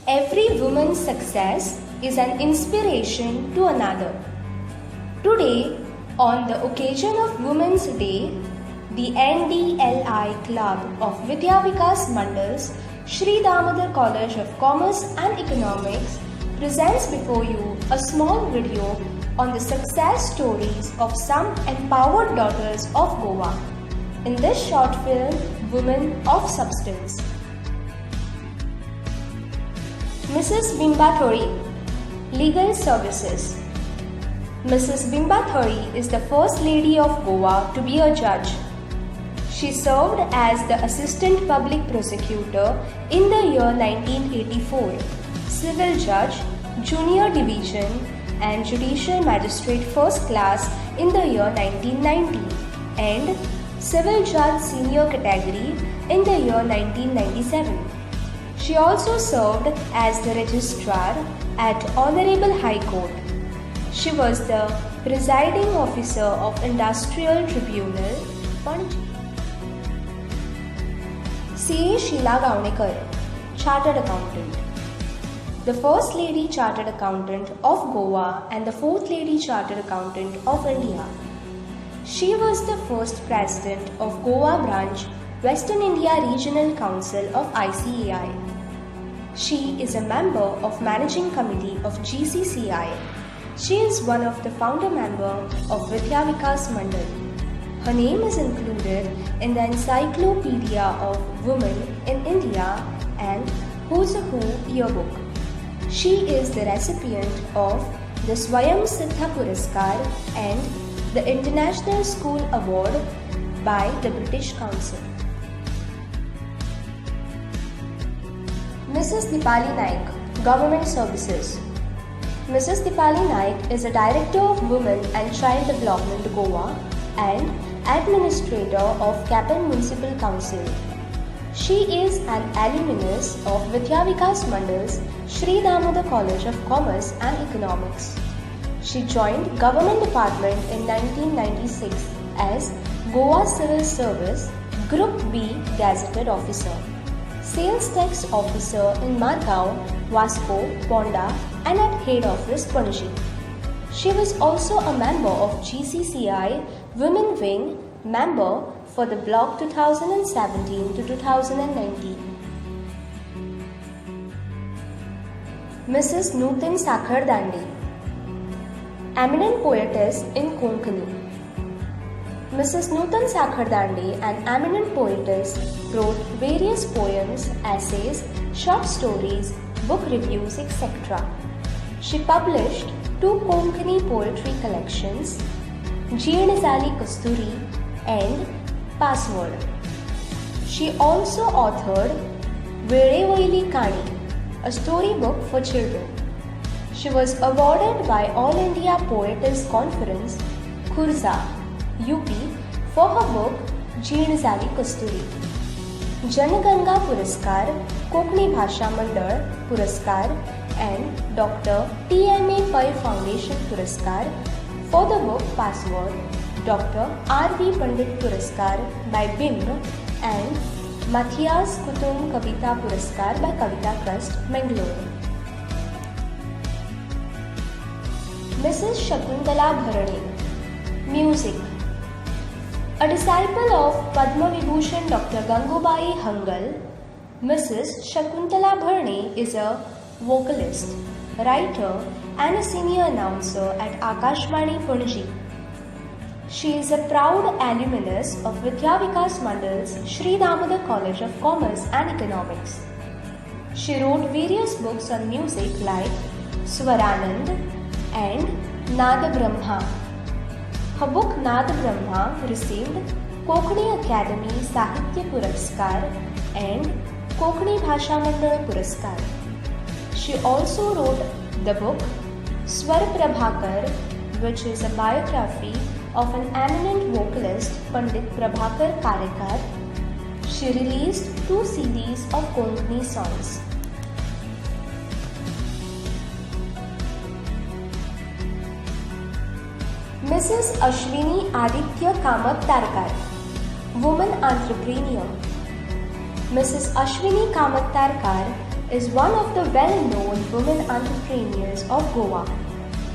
Every woman's success is an inspiration to another. Today, on the occasion of Women's Day, the NDLI Club of Vidya Vikas Mandals, Sri Damodar College of Commerce and Economics presents before you a small video on the success stories of some empowered daughters of Goa. In this short film, Women of Substance. Mrs. Bimba Thori, Legal Services. Mrs. Bimba Thori is the first lady of Goa to be a judge. She served as the Assistant Public Prosecutor in the year 1984, Civil Judge, Junior Division and Judicial Magistrate First Class in the year 1990 and Civil Judge Senior Category in the year 1997. She also served as the Registrar at Honorable High Court. She was the Presiding Officer of Industrial Tribunal, Panji. C.A. Sheila Gaunekar, Chartered Accountant. The First Lady Chartered Accountant of Goa and the Fourth Lady Chartered Accountant of India. She was the first President of Goa Branch, Western India Regional Council of ICAI. She is a member of Managing Committee of GCCI. She is one of the founder members of Vidya Vikas Mandal. Her name is included in the Encyclopedia of Women in India and Who's a Who yearbook. She is the recipient of the Swayam Siddha Puraskar and the International School Award by the British Council. Mrs. Dipali Naik, Government Services. Mrs. Dipali Naik is a Director of Women and Child Development Goa and Administrator of Capan Municipal Council. She is an alumnus of Vidya Vikas Mandal's Sri Damodar College of Commerce and Economics. She joined Government Department in 1996 as Goa Civil Service Group B Gazetted Officer, Sales Tax Officer in Margao, Vasco, Ponda and at Head Office, Panaji. She was also a member of GCCI Women Wing member for the block 2017 to 2019. Mrs. Nutan Sakhar Dandi, eminent poetess in Konkani. Mrs. Nutan Sakhar Dandi, an eminent poetess, wrote various poems, essays, short stories, book reviews, etc. She published 2 Konkani poetry collections, Jeernazali Kasturi and Password. She also authored Vedevaili Kani, a storybook for children. She was awarded by All India Poetess Conference, Khurza, UP, for her book Jeernazali Kasturi. Janaganga Puraskar, Kokni Bhasha Mandal Puraskar and Dr. TMA Pai Foundation Puraskar for the book Password, Dr. R.V. Pandit Puraskar by BIM and Matthias Kutum Kavita Puraskar by Kavita Trust, Mangalore. Mrs. Shakuntala Bharane, Music. A disciple of Padma Vibhushan Dr. Gangubai Hangal, Mrs. Shakuntala Bharane is a vocalist, writer and a senior announcer at Akashvani Panaji. She is a proud alumnus of Vidya Vikas Mandal's Sri Damodar College of Commerce and Economics. She wrote various books on music like Swaranand and Nada Brahma. Her book Nada Brahma received Konkani Academy Sahitya Puraskar and Konkani Bhasha Mandal Puraskar. She also wrote the book Swar Prabhakar, which is a biography of an eminent vocalist, Pandit Prabhakar Karekar. She released 2 CDs of Konkani songs. Mrs. Ashwini Aditya Kamat Tarkar, woman entrepreneur. Mrs. Ashwini Kamat Tarkar is one of the well-known women entrepreneurs of Goa.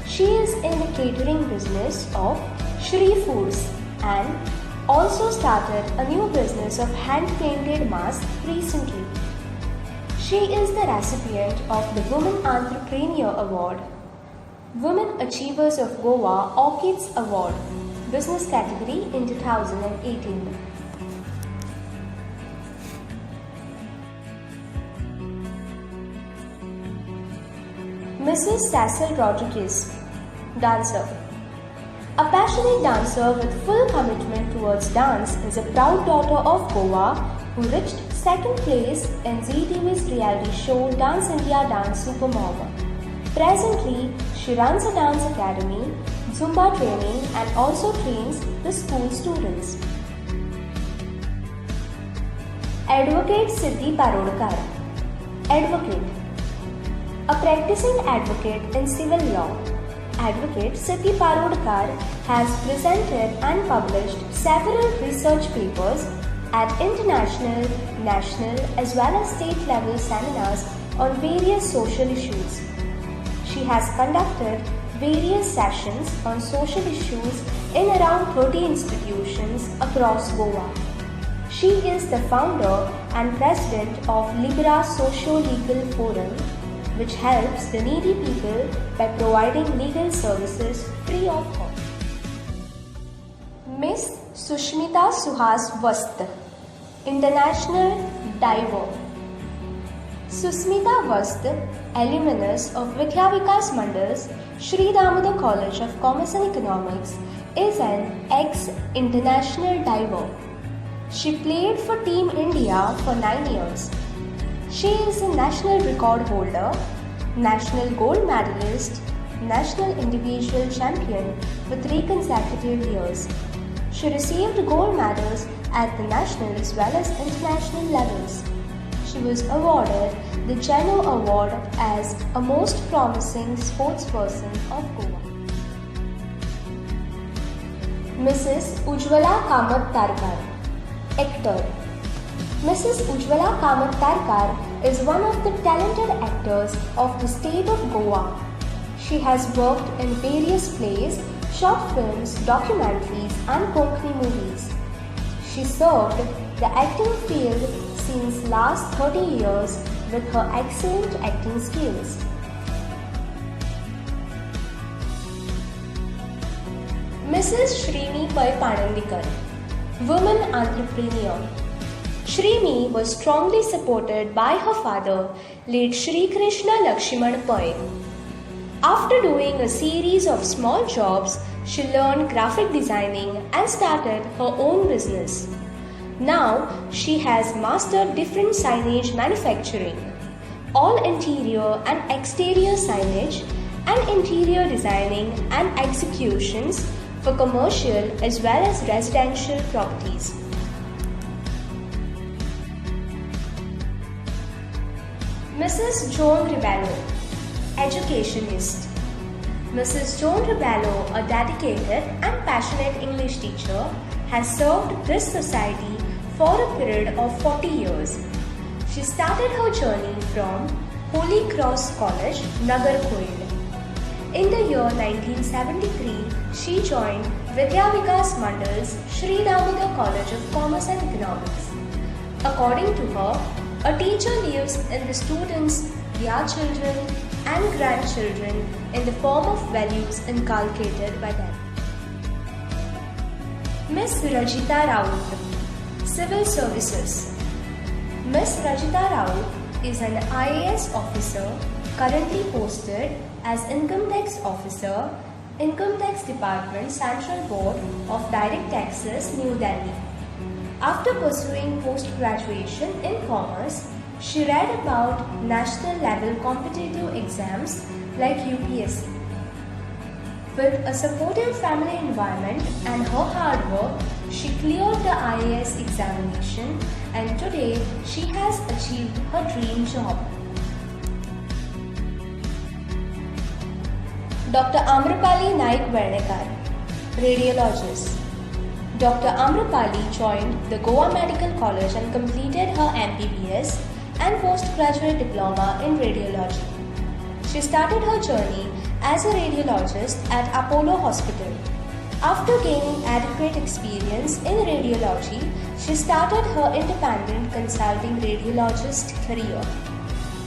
She is in the catering business of Shri Foods and also started a new business of hand-painted masks recently. She is the recipient of the Women Entrepreneur Award, Women Achievers of Goa Orchids Award, Business category in 2018. Mrs. Cecil Rodriguez, dancer. A passionate dancer with full commitment towards dance is a proud daughter of Goa who reached second place in Zee TV's reality show Dance India Dance Supermom. Presently, she runs a dance academy, Zumba training and also trains the school students. Advocate Siddhi Parodkar. Advocate. A practicing advocate in civil law. Advocate Siddhi Parodkar has presented and published several research papers at international, national as well as state level seminars on various social issues. She has conducted various sessions on social issues in around 30 institutions across Goa. She is the founder and president of Libra Socio-Legal Forum, which helps the needy people by providing legal services free of cost. Miss Sushmita Suhas Vast, International Diver. Susmita Vast, alumnus of Vidya Vikas Mandal's Sri Damodar College of Commerce and Economics, is an ex-international diver. She played for Team India for 9 years. She is a national record holder, national gold medalist, national individual champion for 3 consecutive years. She received gold medals at the national as well as international levels. She was awarded the Geno Award as a most promising sportsperson of Goa. Mrs. Ujjwala Kamath Tarkar, actor. Mrs. Ujjwala Kamath Tarkar is one of the talented actors of the state of Goa. She has worked in various plays, short films, documentaries and Konkani movies. She served the acting field since last 30 years with her excellent acting skills. Mrs. Shrimi Pai Panandikar, woman entrepreneur. Shrimi was strongly supported by her father, late Shri Krishna Lakshman Pai. After doing a series of small jobs, she learned graphic designing and started her own business. Now, she has mastered different signage manufacturing, all interior and exterior signage, and interior designing and executions for commercial as well as residential properties. Mrs. Joan Ribello, educationist. Mrs. Joan Ribello, a dedicated and passionate English teacher, has served this society for a period of 40 years. She started her journey from Holy Cross College, Nagarkoil. In the year 1973, she joined Vidya Vikas Mandal's Sri Damodar College of Commerce and Economics. According to her, a teacher lives in the students, their children and grandchildren in the form of values inculcated by them. Miss Rajita Raut, Civil Services. Miss Rajita Raut is an IAS officer currently posted as Income Tax Officer, Income Tax Department, Central Board of Direct Taxes, New Delhi. After pursuing post-graduation in commerce, she read about national level competitive exams like UPSC. With a supportive family environment and her hard work, she cleared the IAS examination and today she has achieved her dream job. Dr. Amrapali Naik Vernekar, radiologist. Dr. Amrapali joined the Goa Medical College and completed her MBBS and postgraduate diploma in radiology. She started her journey as a radiologist at Apollo Hospital. After gaining adequate experience in radiology, she started her independent consulting radiologist career.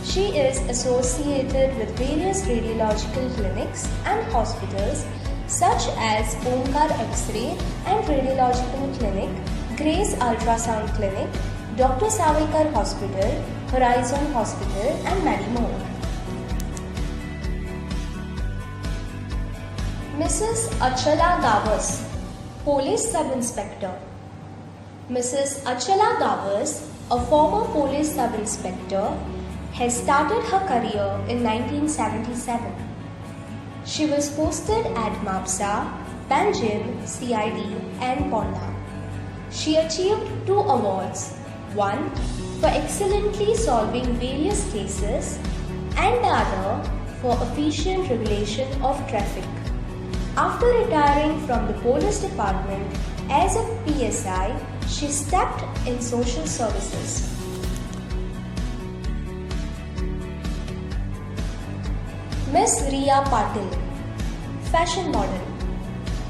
She is associated with various radiological clinics and hospitals such as Omkar X-ray and Radiological Clinic, Grace Ultrasound Clinic, Dr. Savarkar Hospital, Horizon Hospital and many more. Mrs. Achala Gavas, Police Sub-Inspector. Mrs. Achala Gavas, a former police sub-inspector, has started her career in 1977. She was posted at MAPSA, Panjim, CID and Ponda. She achieved 2 awards, one for excellently solving various cases and the other for efficient regulation of traffic. After retiring from the police department as a PSI, she stepped in social services. Miss Riya Patil, fashion model.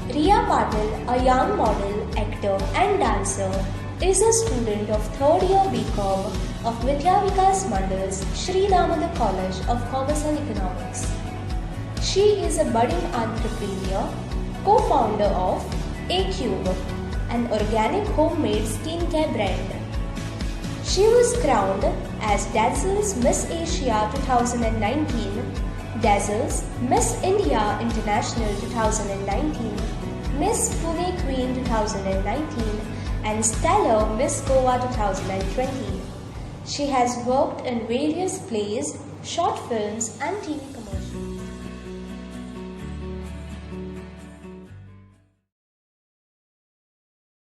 Riya Patil, a young model, actor and dancer, is a student of 3rd year BCom of Vidya Vikas Mandal's Sri Damodar College of Commerce and Economics. She is a budding entrepreneur, co-founder of A-Cube, an organic homemade skincare brand. She was crowned as Dazzle's Miss Asia 2019, Dazzle's Miss India International 2019, Miss Pune Queen 2019 and Stellar Miss Goa 2020. She has worked in various plays, short films and TV commercials.